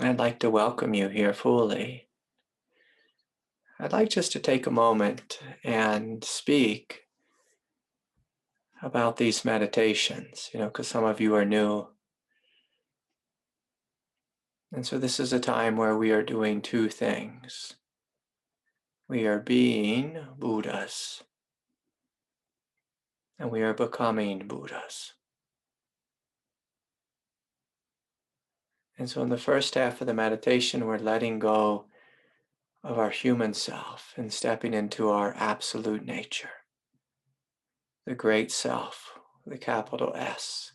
I'd like to welcome you here fully. I'd like just to take a moment and speak about these meditations, because some of you are new. And so this is a time where we are doing two things. We are being Buddhas, and we are becoming Buddhas. And so in the first half of the meditation, we're letting go of our human self and stepping into our absolute nature, the great self, the capital S,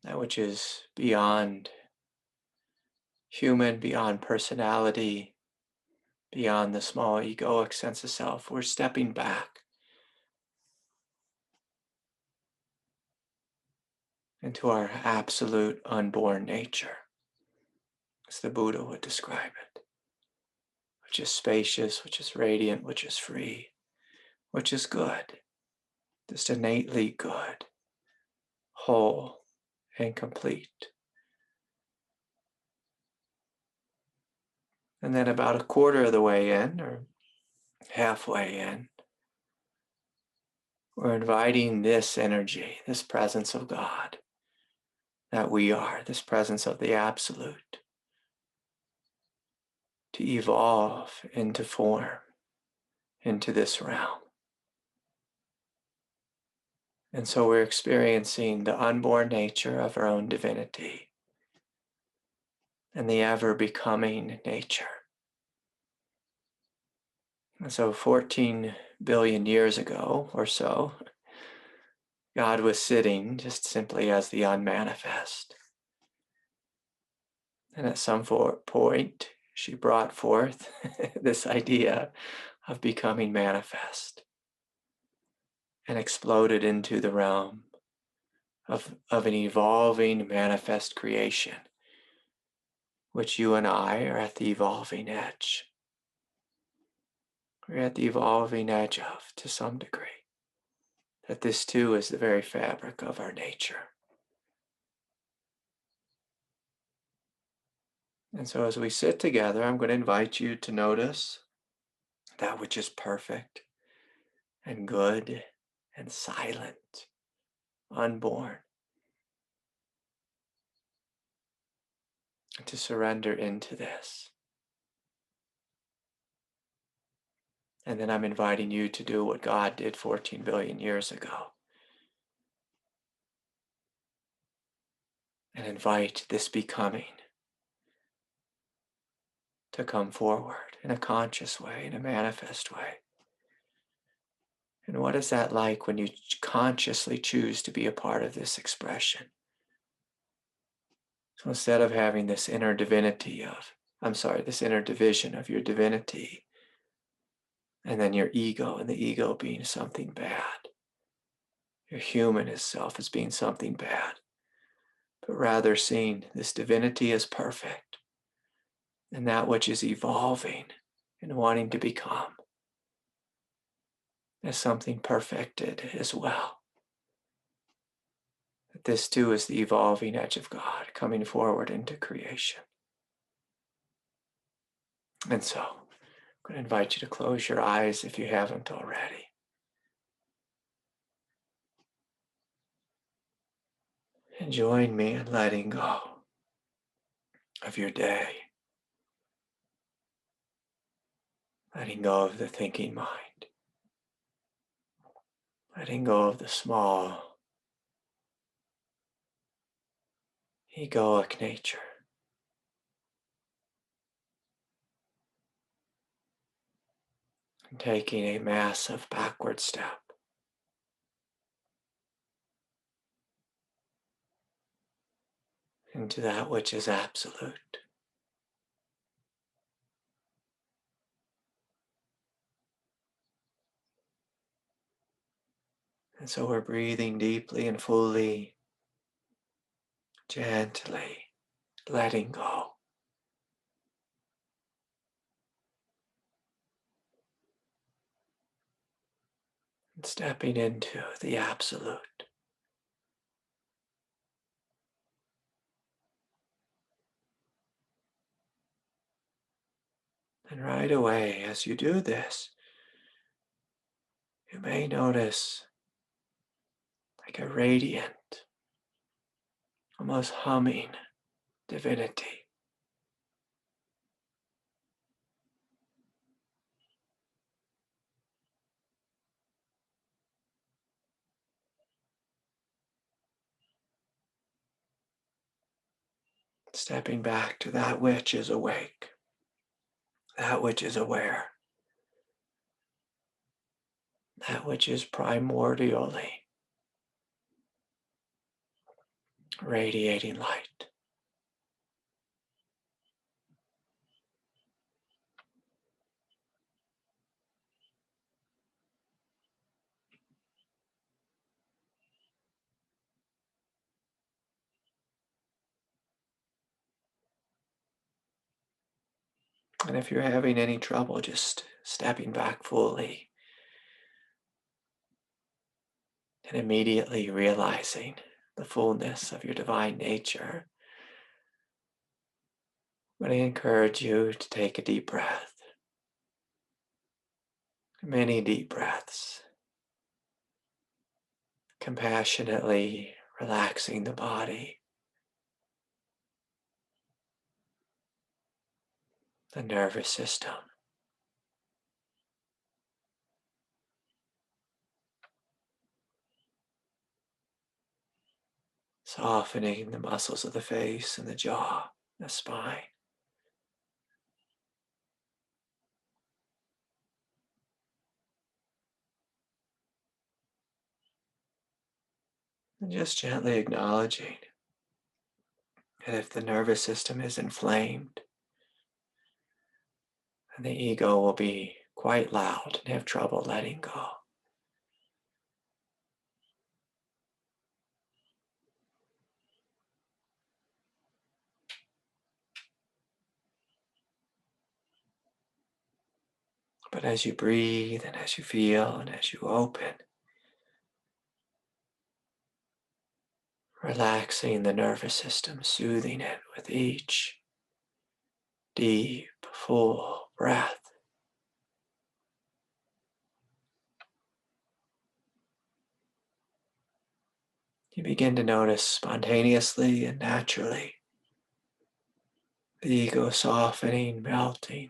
that which is beyond human, beyond personality, beyond the small egoic sense of self. We're stepping back into our absolute unborn nature, as the Buddha would describe it, which is spacious, which is radiant, which is free, which is good, just innately good, whole, and complete. And then about a quarter of the way in, or halfway in, we're inviting this energy, this presence of God that we are, this presence of the Absolute, to evolve into form, into this realm. And so we're experiencing the unborn nature of our own divinity and the ever-becoming nature. And so 14 billion years ago or so, God was sitting just simply as the unmanifest. And at some point, she brought forth this idea of becoming manifest and exploded into the realm of an evolving manifest creation, which you and I are at the evolving edge. We're at the evolving edge of, to some degree, that this too is the very fabric of our nature. And so as we sit together, I'm going to invite you to notice that which is perfect and good and silent, unborn, and to surrender into this. And then I'm inviting you to do what God did 14 billion years ago. And invite this becoming to come forward in a conscious way, in a manifest way. And what is that like when you consciously choose to be a part of this expression? So instead of having this inner divinity this inner division of your divinity, and then your ego, and the ego being something bad, your human self as being something bad, but rather seeing this divinity as perfect, and that which is evolving and wanting to become as something perfected as well. That this too is the evolving edge of God coming forward into creation. And so, I'm going to invite you to close your eyes if you haven't already. And join me in letting go of your day. Letting go of the thinking mind. Letting go of the small, egoic nature. And taking a massive backward step into that which is absolute. And so we're breathing deeply and fully, gently letting go. And stepping into the absolute. And right away, as you do this, you may notice like a radiant, almost humming divinity. Stepping back to that which is awake, that which is aware, that which is primordially radiating light. And if you're having any trouble just stepping back fully and immediately realizing the fullness of your divine nature, I'm going to encourage you to take a deep breath, many deep breaths, compassionately relaxing the body, the nervous system, softening the muscles of the face and the jaw, the spine. And just gently acknowledging that if the nervous system is inflamed, then the ego will be quite loud and have trouble letting go. But as you breathe and as you feel and as you open, relaxing the nervous system, soothing it with each deep, full breath. You begin to notice spontaneously and naturally the ego softening, melting,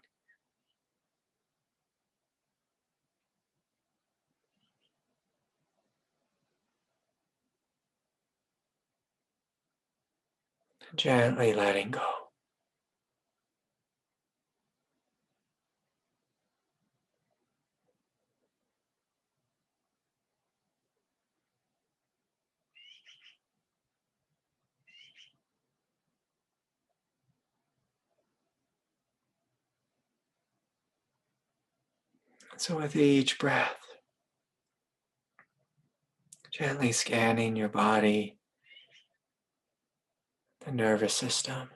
gently letting go. And so with each breath, gently scanning your body, the nervous system,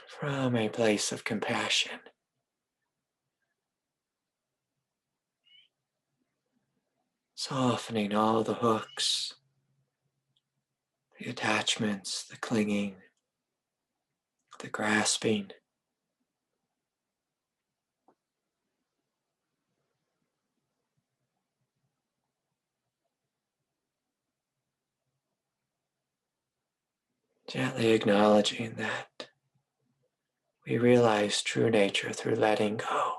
from a place of compassion, softening all the hooks, the attachments, the clinging, the grasping, gently acknowledging that we realize true nature through letting go,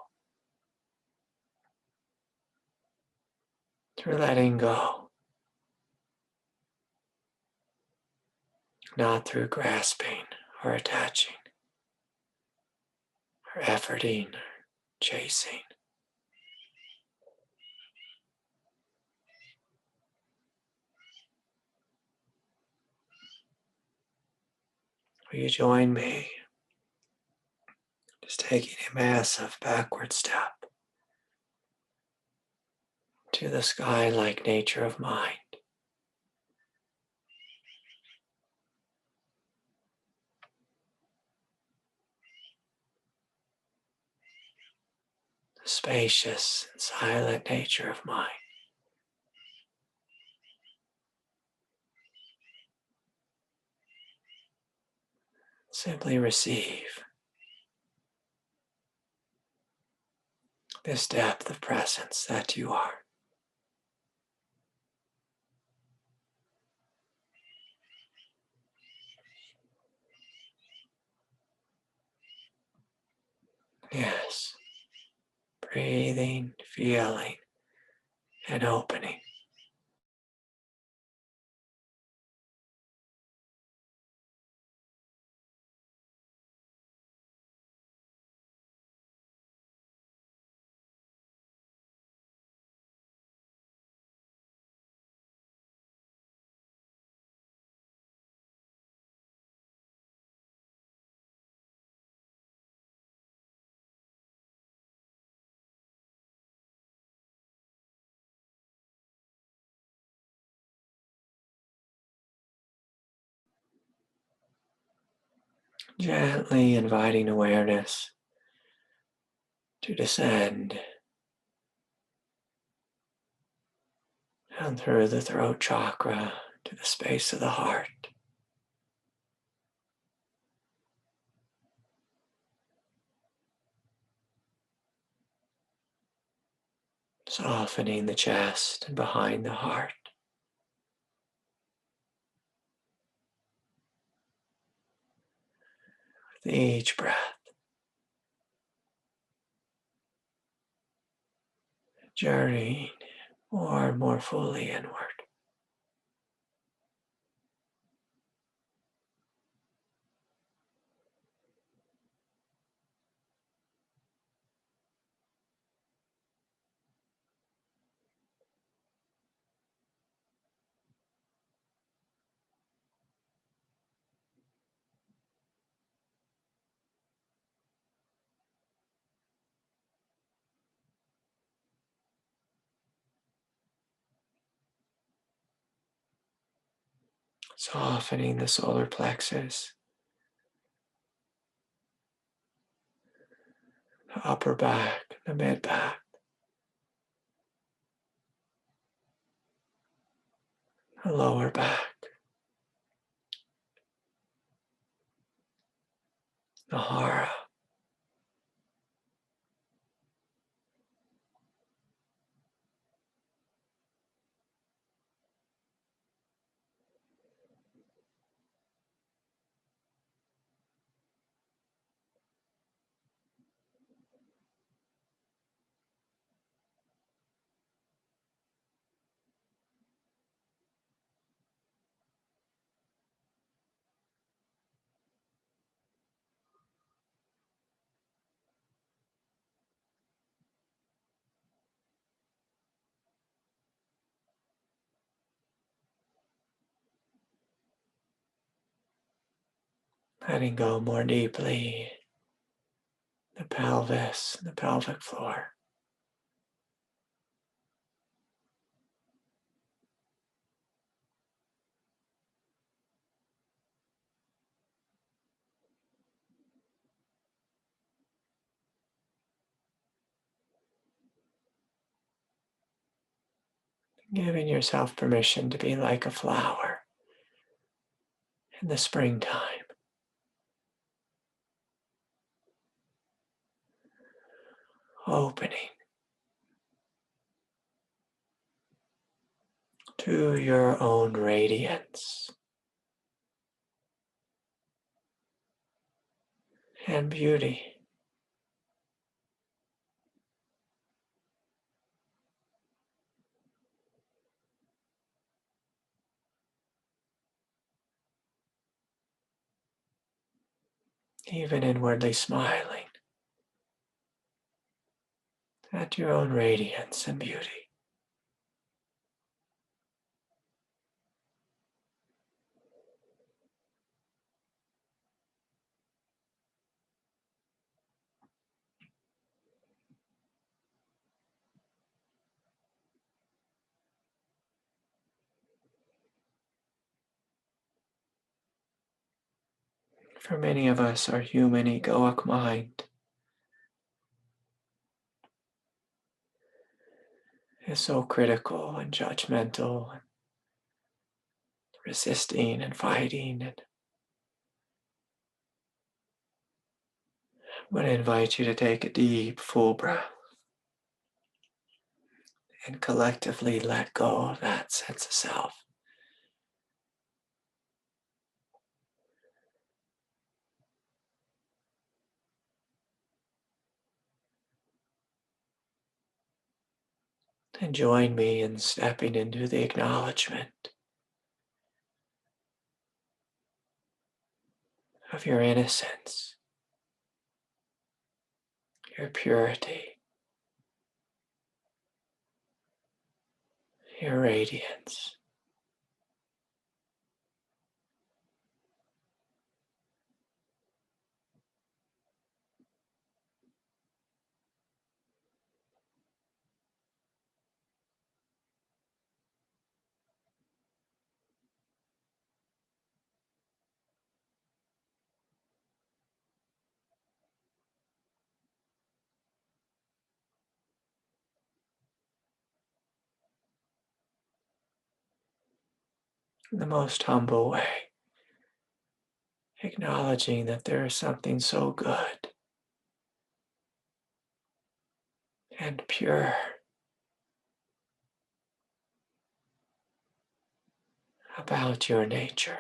through letting go, not through grasping or attaching or efforting or chasing. Will you join me? Just taking a massive backward step to the sky-like nature of mind. The spacious and silent nature of mind. Simply receive this depth of presence that you are. Yes, breathing, feeling, and opening. Gently inviting awareness to descend down through the throat chakra to the space of the heart. Softening the chest and behind the heart. With each breath, journeying more and more fully inward. Softening the solar plexus, the upper back, the mid back, the lower back, the hara, letting go more deeply, the pelvis, the pelvic floor. Giving yourself permission to be like a flower in the springtime. Opening to your own radiance and beauty. Even inwardly smiling at your own radiance and beauty. For many of us, our human egoic mind is so critical and judgmental, and resisting and fighting and I'm going to invite you to take a deep, full breath and collectively let go of that sense of self. And join me in stepping into the acknowledgement of your innocence, your purity, your radiance. In the most humble way, acknowledging that there is something so good and pure about your nature.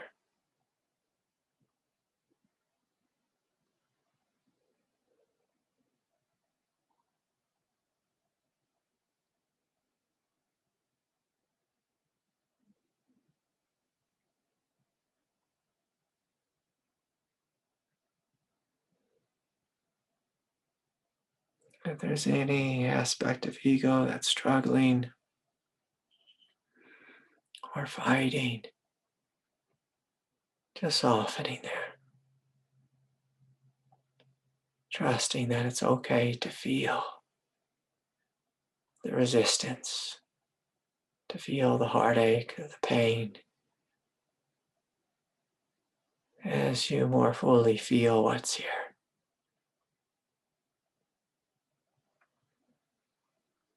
If there's any aspect of ego that's struggling or fighting, just softening there, trusting that it's okay to feel the resistance, to feel the heartache, the pain, as you more fully feel what's here.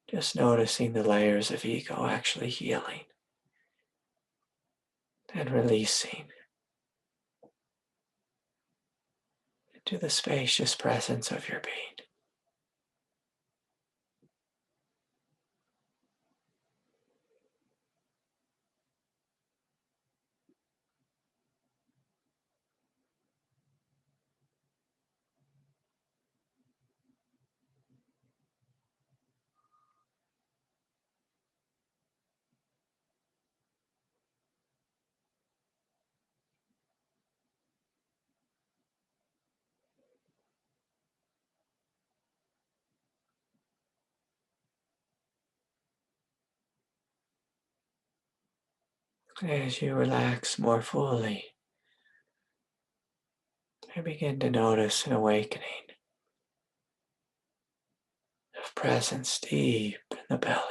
Just noticing the layers of ego actually healing and releasing into the spacious presence of your being. As you relax more fully, you begin to notice an awakening of presence deep in the belly,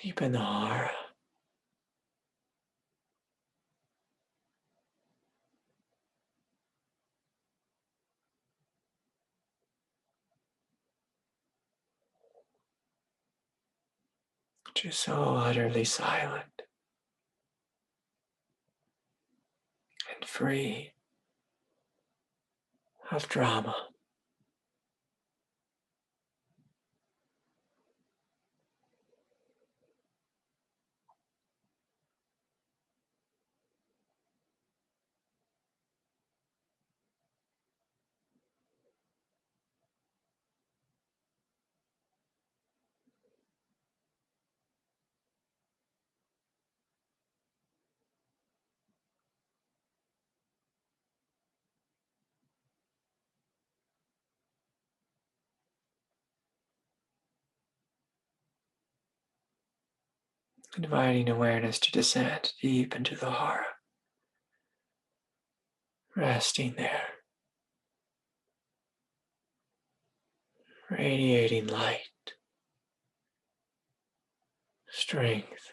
deep in the heart, which is so utterly silent and free of drama. Inviting awareness to descend deep into the heart, resting there, radiating light, strength,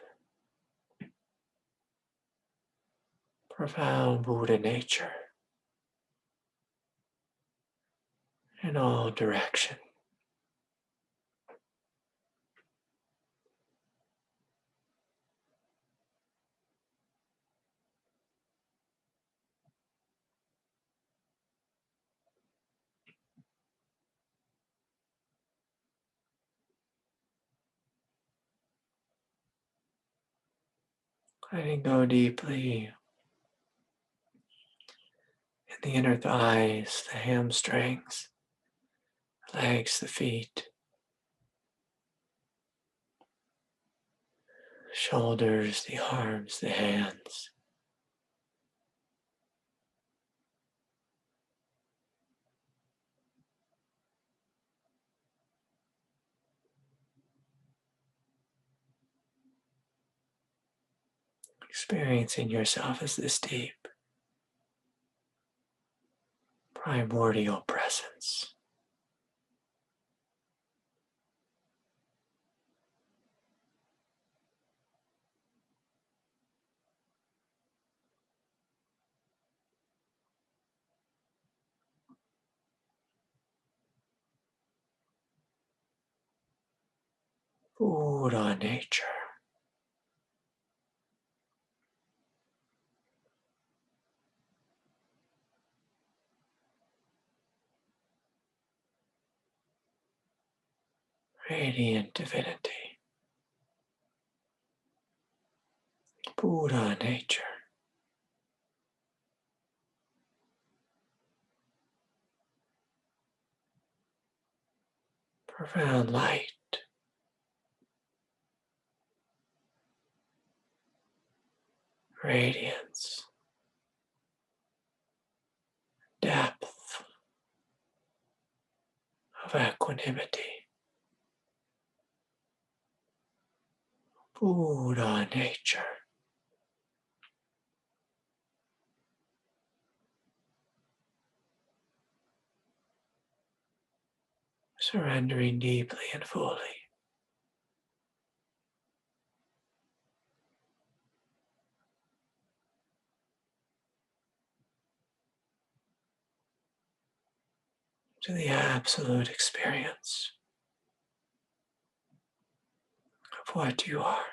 profound Buddha nature in all directions. letting go deeply in the inner thighs, the hamstrings, the legs, the feet, the shoulders, the arms, the hands. Experiencing yourself as this deep, primordial presence. Buddha nature. Radiant divinity. Buddha nature. Profound light. Radiance. Depth of equanimity. Buddha nature. Surrendering deeply and fully to the absolute experience of what you are.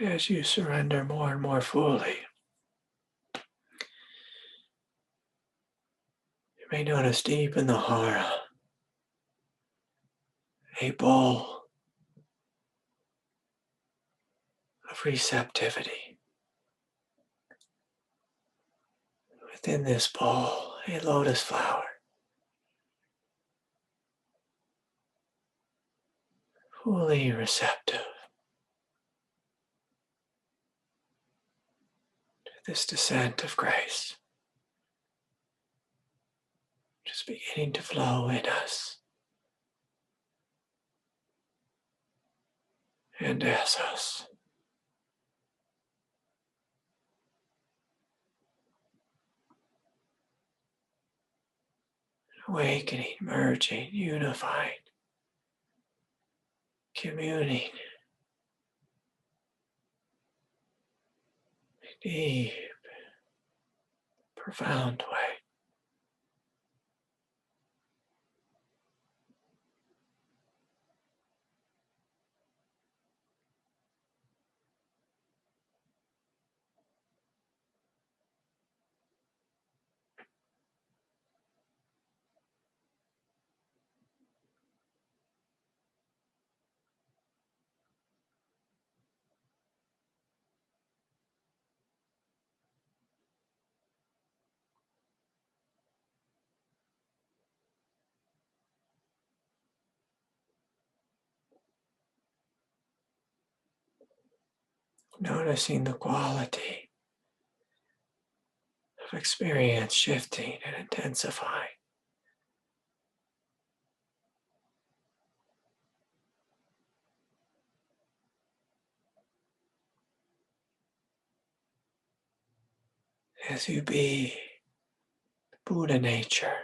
As you surrender more and more fully, you may notice deep in the hara a bowl of receptivity. Within this bowl, a lotus flower, fully receptive to this descent of grace, just beginning to flow in us and as us. Awakening, merging, unifying, communing, deep, profound way. Noticing the quality of experience shifting and intensifying. As you be Buddha nature,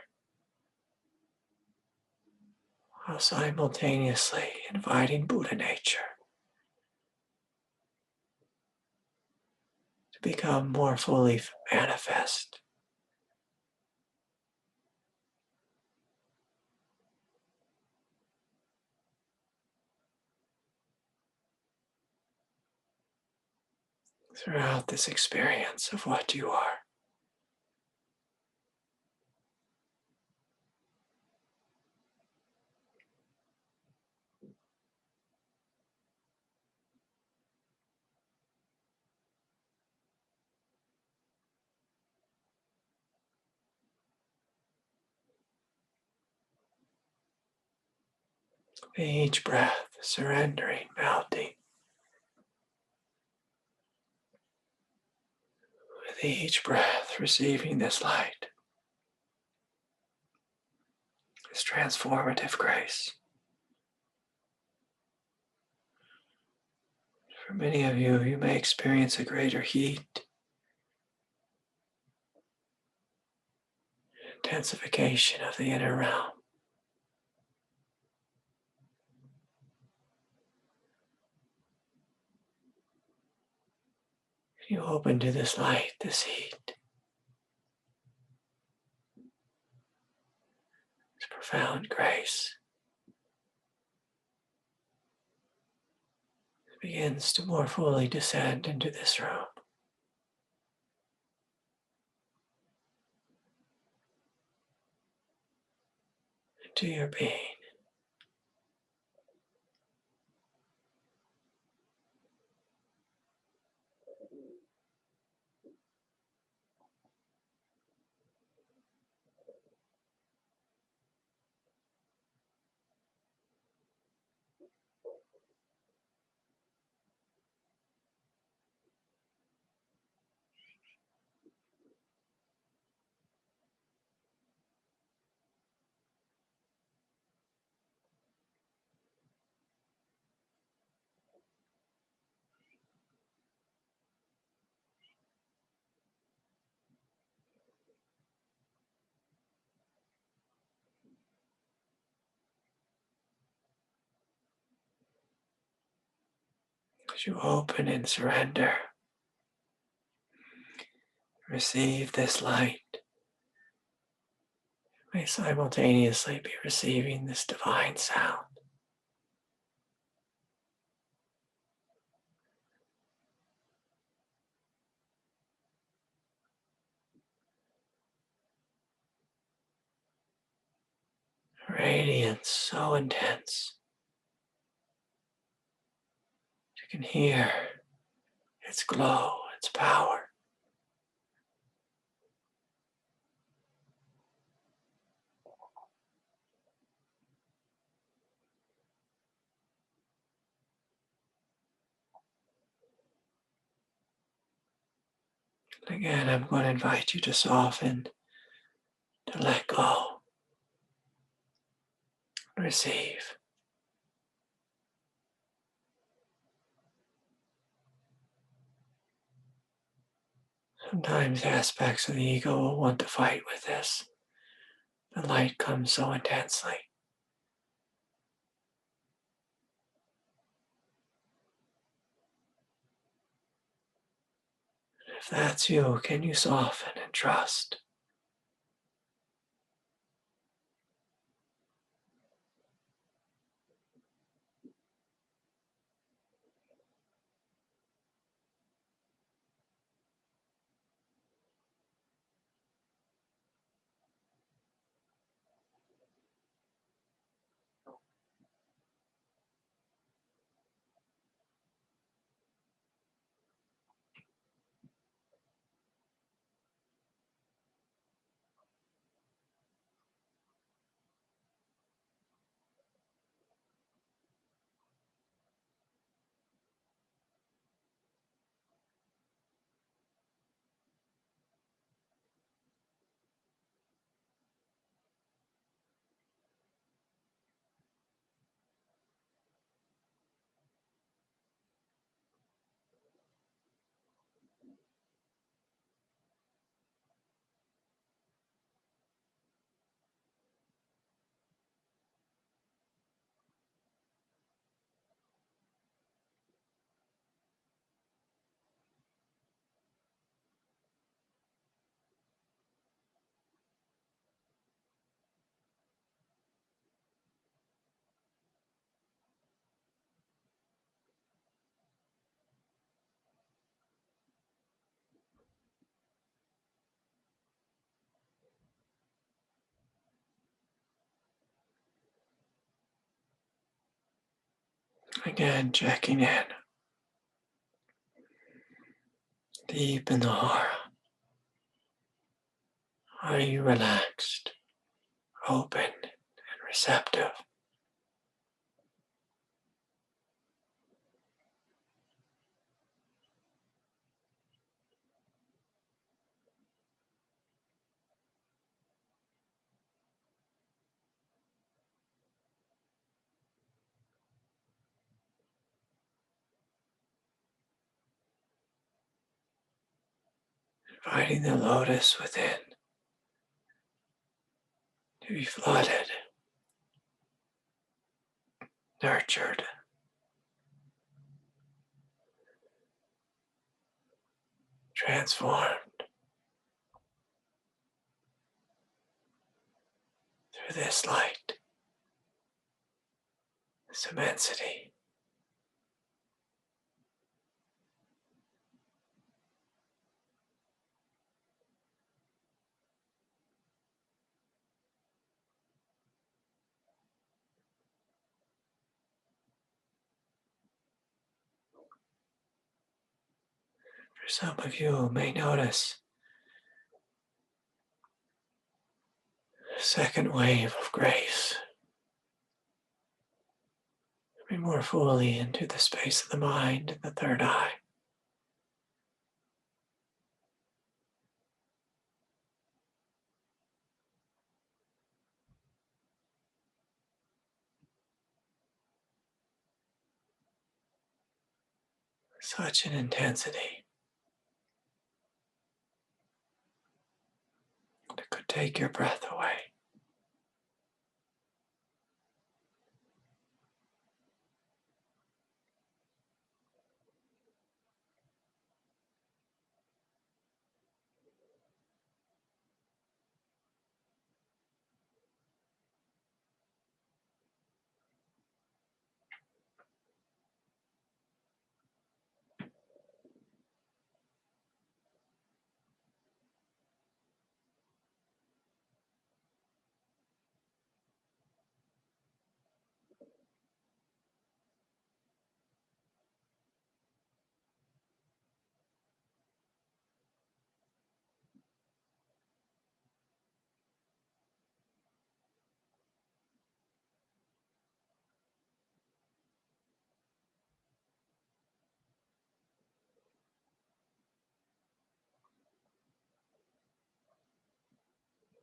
while simultaneously inviting Buddha nature become more fully manifest. Throughout this experience of what you are. With each breath, surrendering, melting. With each breath, receiving this light, this transformative grace. For many of you, you may experience a greater heat, intensification of the inner realm. You open to this light, this heat, this profound grace. It begins to more fully descend into this room. Into your being. As you open and surrender, receive this light. You may simultaneously be receiving this divine sound. Radiance so intense. You can hear its glow, its power. And again, I'm going to invite you to soften, to let go, receive. Sometimes aspects of the ego will want to fight with this. The light comes so intensely. If that's you, can you soften and trust? Again, checking in deep in the aura. Are you relaxed, open, and receptive? Inviting the lotus within to be flooded, nurtured, transformed through this light, this immensity. For some of you who may notice a second wave of grace, coming more fully into the space of the mind and the third eye. Such an intensity that could take your breath away.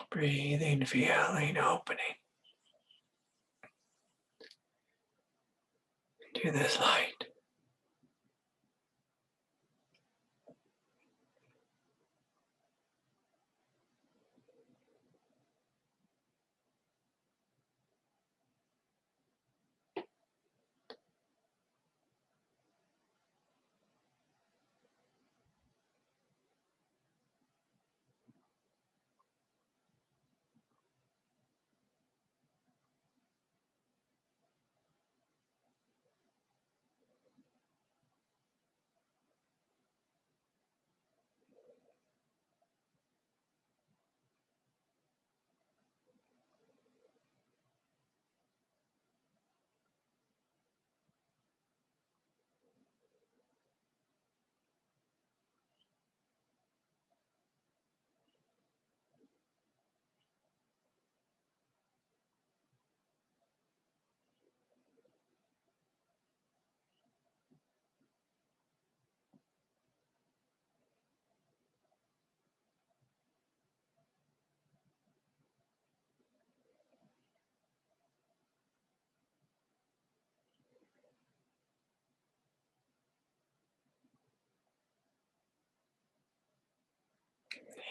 Breathing, feeling, opening into this light.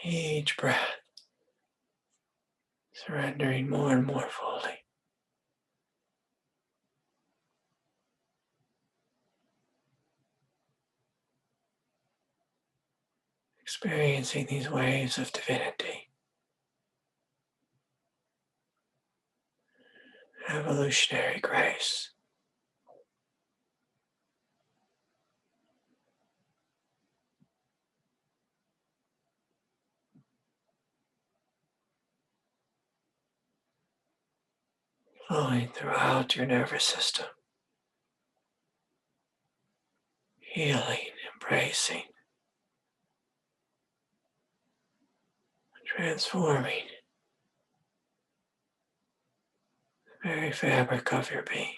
Each breath, surrendering more and more fully. Experiencing these waves of divinity, evolutionary grace. Flowing throughout your nervous system, healing, embracing, transforming the very fabric of your being.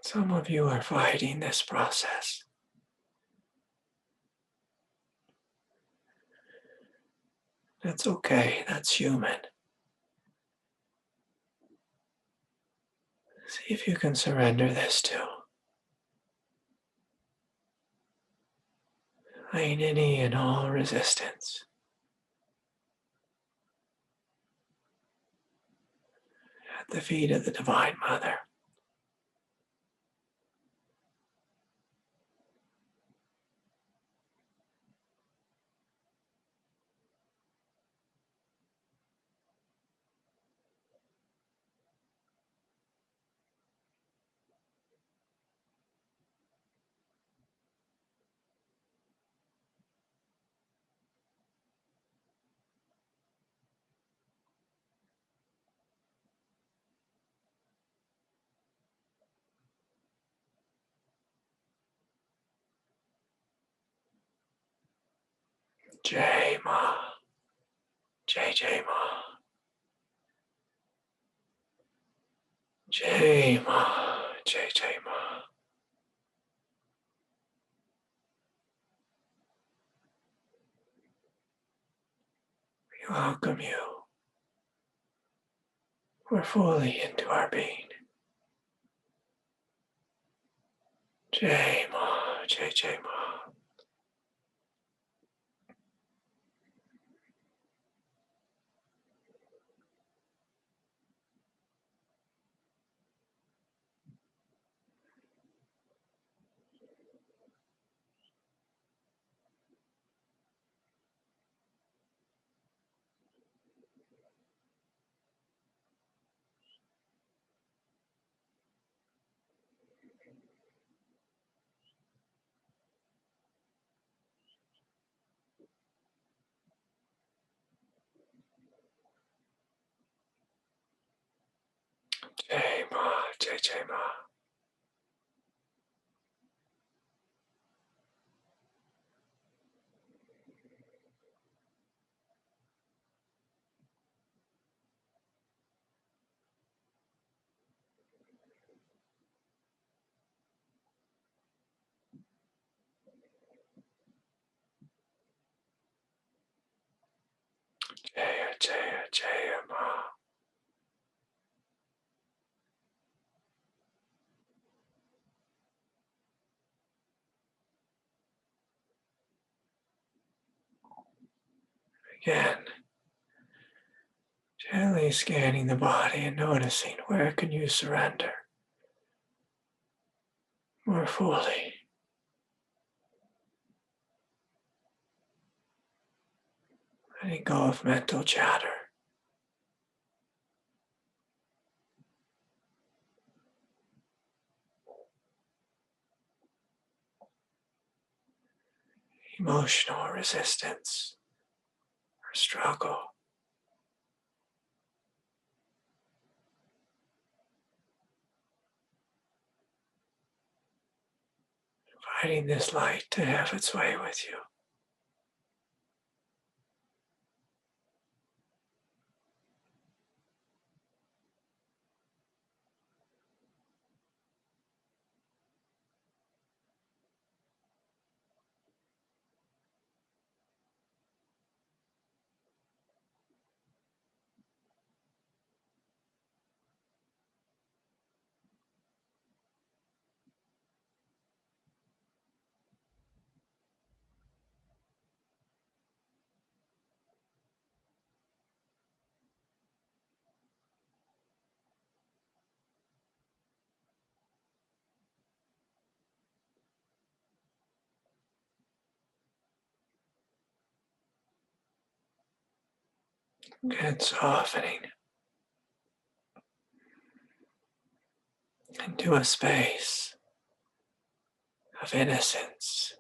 Some of you are fighting this process. That's okay, that's human. See if you can surrender this too. Laying any and all resistance at the feet of the Divine Mother. Jai Ma, Jai Ma, Jai Ma, Jai Ma. We welcome you. We're fully into our being. Jai Ma, Jai Ma. Jai Ma, Jai Ma. Jai Ma. Again, gently scanning the body and noticing where can you surrender more fully. Letting go of mental chatter. Emotional resistance or struggle. Inviting this light to have its way with you. And softening into a space of innocence.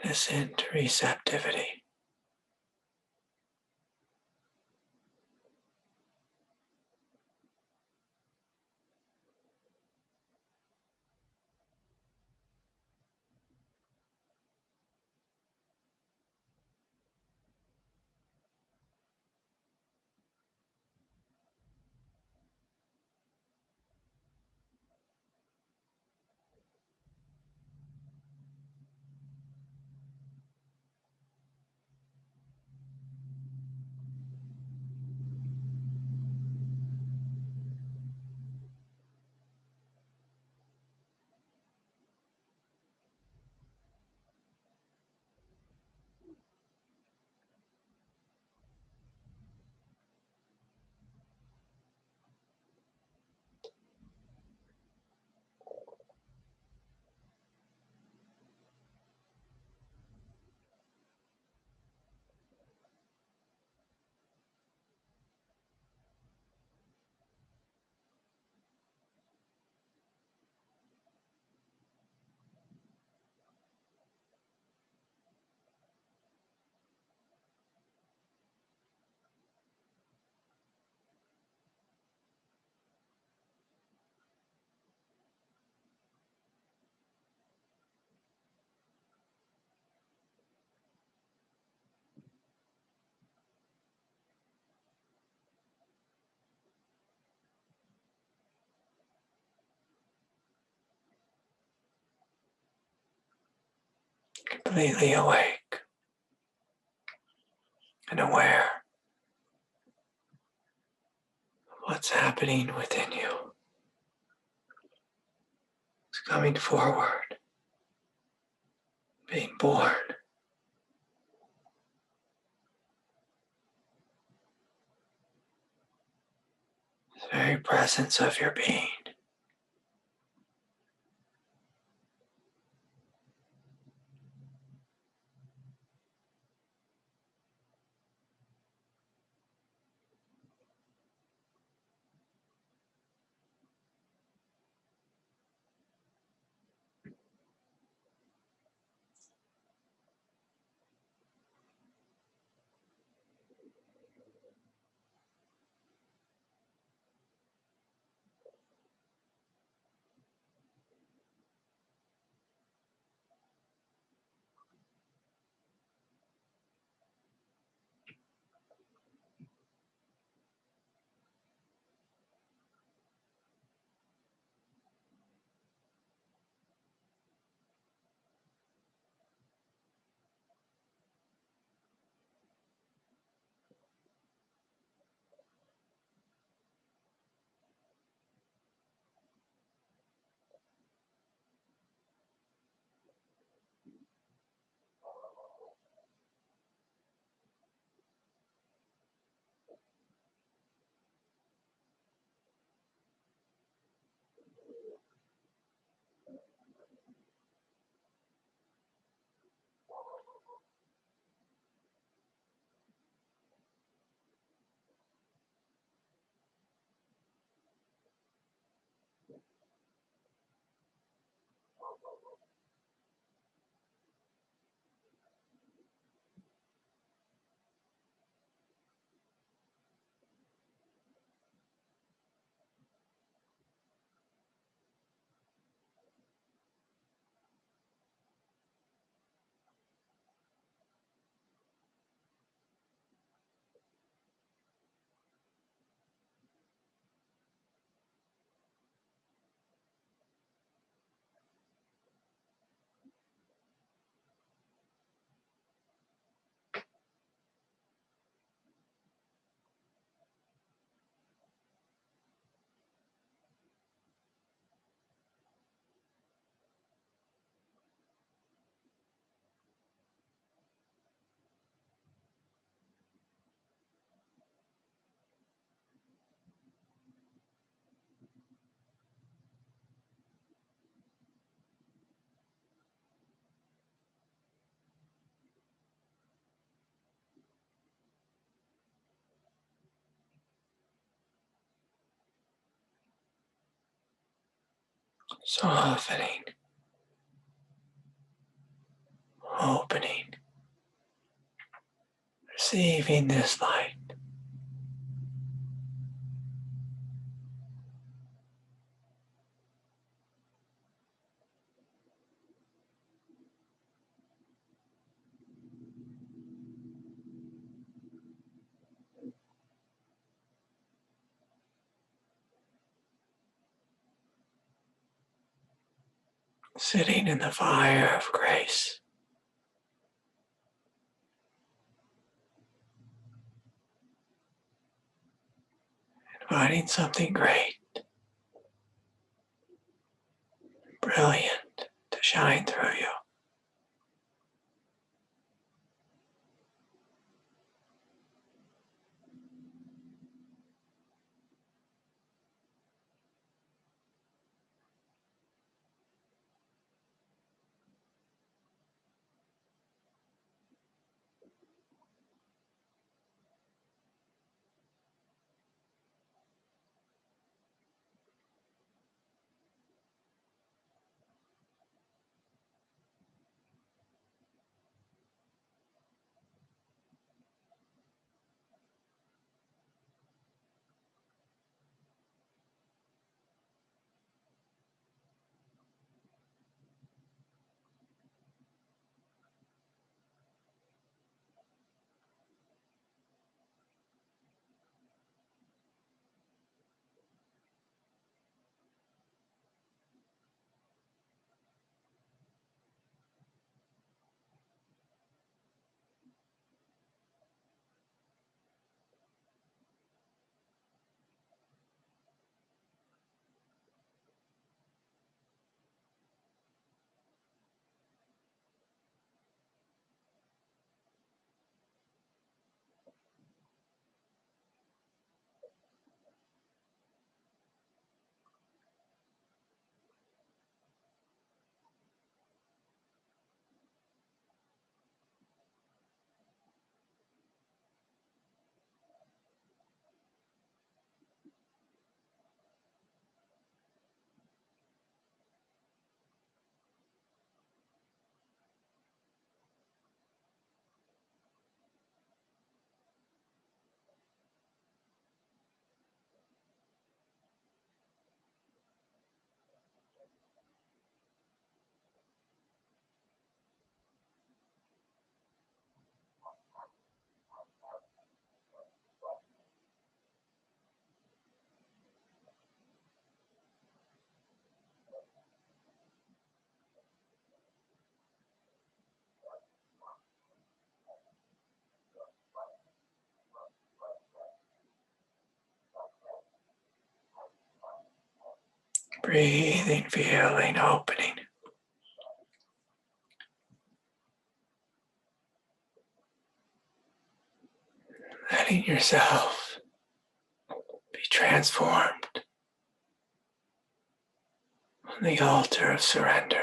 this into receptivity. Completely awake and aware of what's happening within you. It's coming forward, being born. The very presence of your being. Softening opening, receiving this light. Sitting in the fire of grace. Inviting something great, brilliant to shine through you. Breathing, feeling, opening. Letting yourself be transformed on the altar of surrender.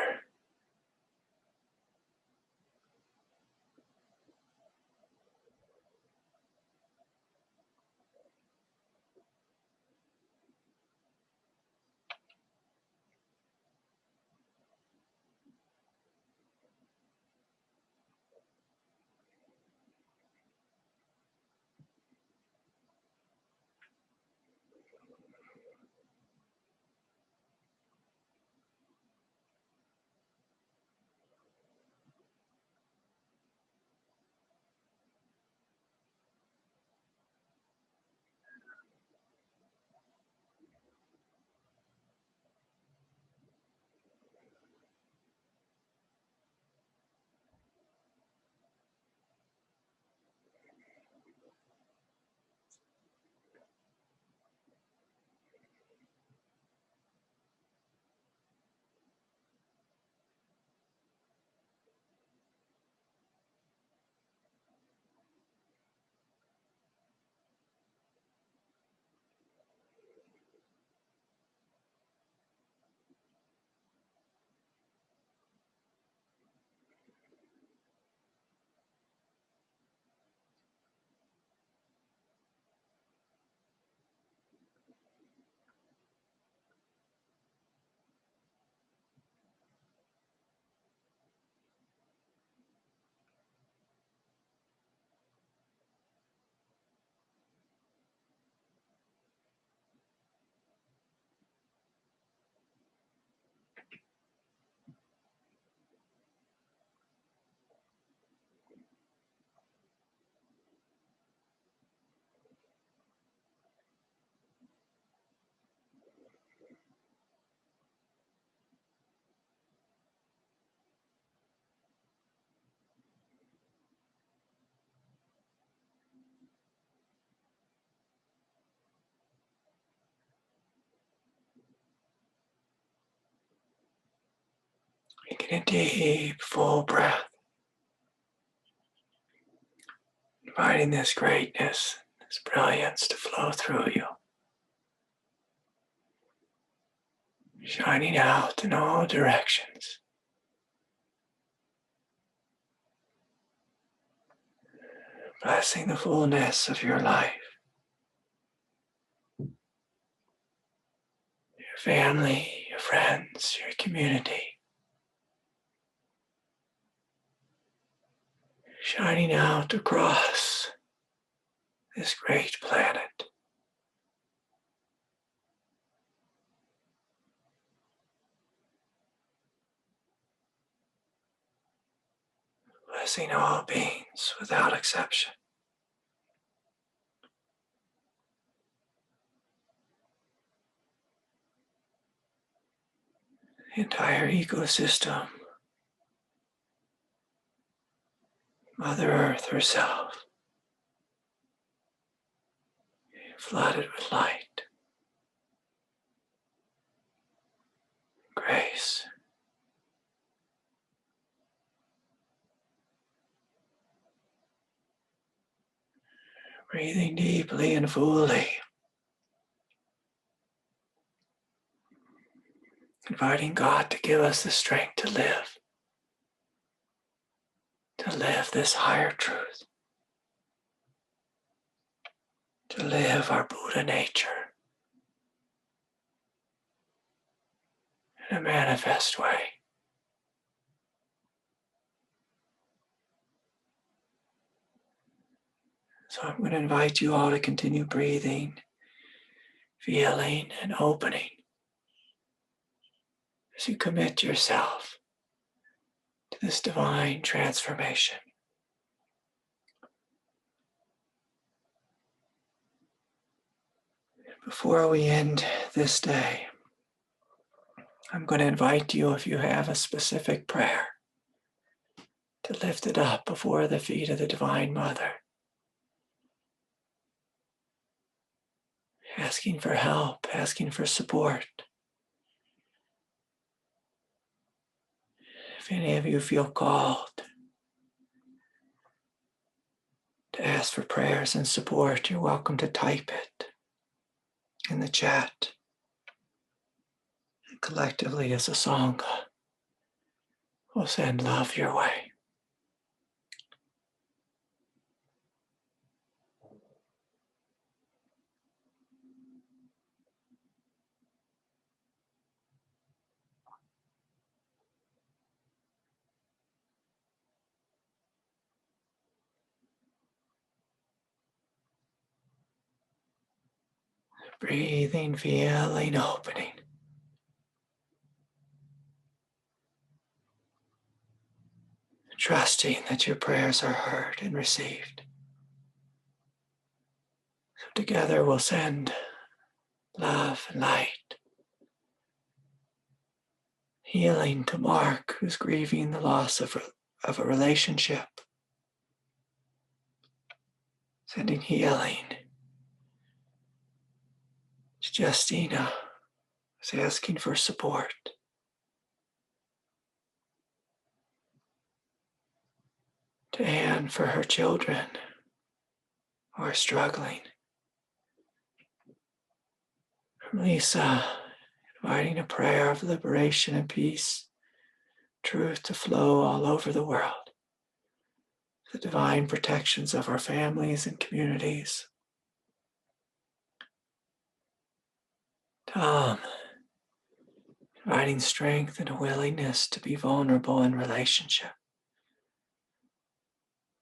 Taking a deep, full breath. Inviting this greatness, this brilliance to flow through you. Shining out in all directions. Blessing the fullness of your life. Your family, your friends, your community. Shining out across this great planet. Blessing all beings without exception. The entire ecosystem. Mother Earth herself. Flooded with light. Grace. Breathing deeply and fully. Inviting God to give us the strength to live this higher truth, to live our Buddha nature in a manifest way. So I'm going to invite you all to continue breathing, feeling, and opening as you commit yourself to this divine transformation. Before we end this day, I'm going to invite you, if you have a specific prayer, to lift it up before the feet of the Divine Mother, asking for help, asking for support. If any of you feel called to ask for prayers and support, you're welcome to type it in the chat. And collectively as a sangha, we'll send love your way. Breathing, feeling, opening. Trusting that your prayers are heard and received. So together we'll send love and light. Healing to Mark, who's grieving the loss of a relationship. Sending healing to Justina, who's asking for support. To Anne for her children who are struggling. From Lisa, inviting a prayer of liberation and peace, truth to flow all over the world. The divine protections of our families and communities. Tom, inviting strength and a willingness to be vulnerable in relationship.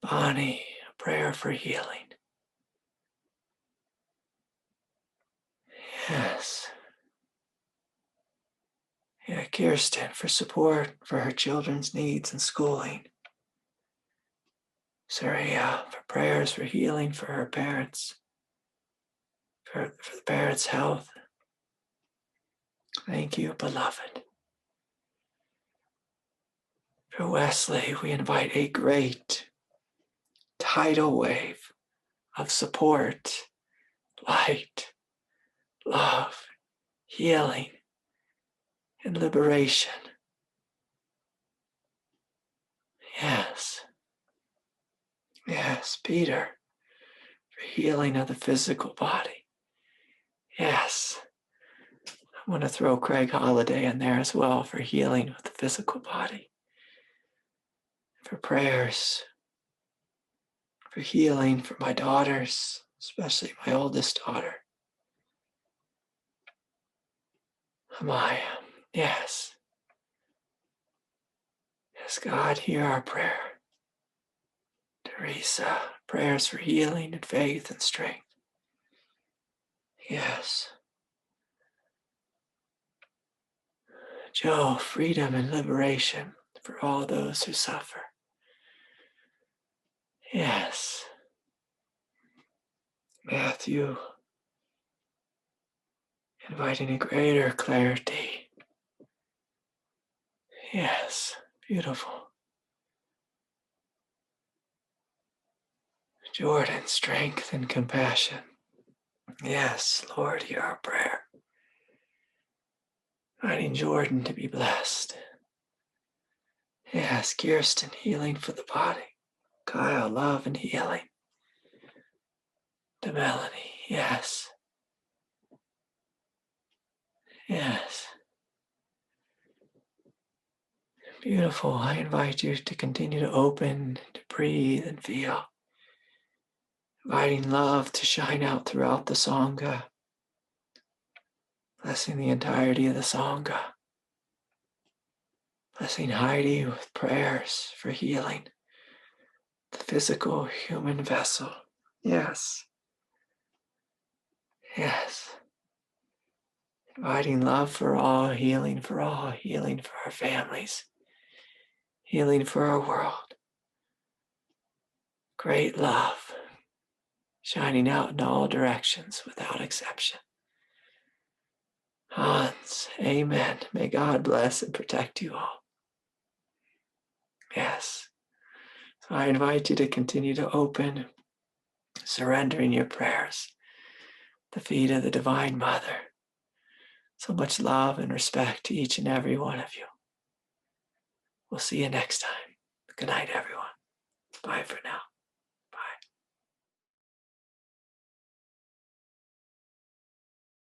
Bonnie, a prayer for healing. Yes. Yeah, Kirsten for support for her children's needs and schooling. Surya for prayers for healing for her parents, for the parents' health. Thank you, beloved. For Wesley, we invite a great tidal wave of support, light, love, healing, and liberation Yes. Yes, Peter, for healing of the physical body. Yes. I want to throw Craig Holiday in there as well for healing of the physical body. For prayers, for healing for my daughters, especially my oldest daughter, Amaya. Yes. Yes, God, hear our prayer. Teresa, prayers for healing and faith and strength. Yes. Joe, freedom and liberation for all those who suffer. Yes. Matthew, inviting a greater clarity. Yes, beautiful. Jordan, strength and compassion. Yes, Lord, hear our prayer. Inviting Jordan to be blessed. Yes, Kirsten, healing for the body. Kyle, love and healing. To Melanie, yes. Yes. Beautiful. I invite you to continue to open, to breathe and feel. Inviting love to shine out throughout the Sangha. Blessing the entirety of the Sangha. Blessing Heidi with prayers for healing. The physical human vessel. Yes. Yes. Inviting love for all, healing for all, healing for our families, healing for our world. Great love, shining out in all directions without exception. Hans, amen. May God bless and protect you all. Yes. So I invite you to continue to open, surrendering your prayers at the feet of the Divine Mother. So much love and respect to each and every one of you. We'll see you next time. Good night, everyone. Bye for now.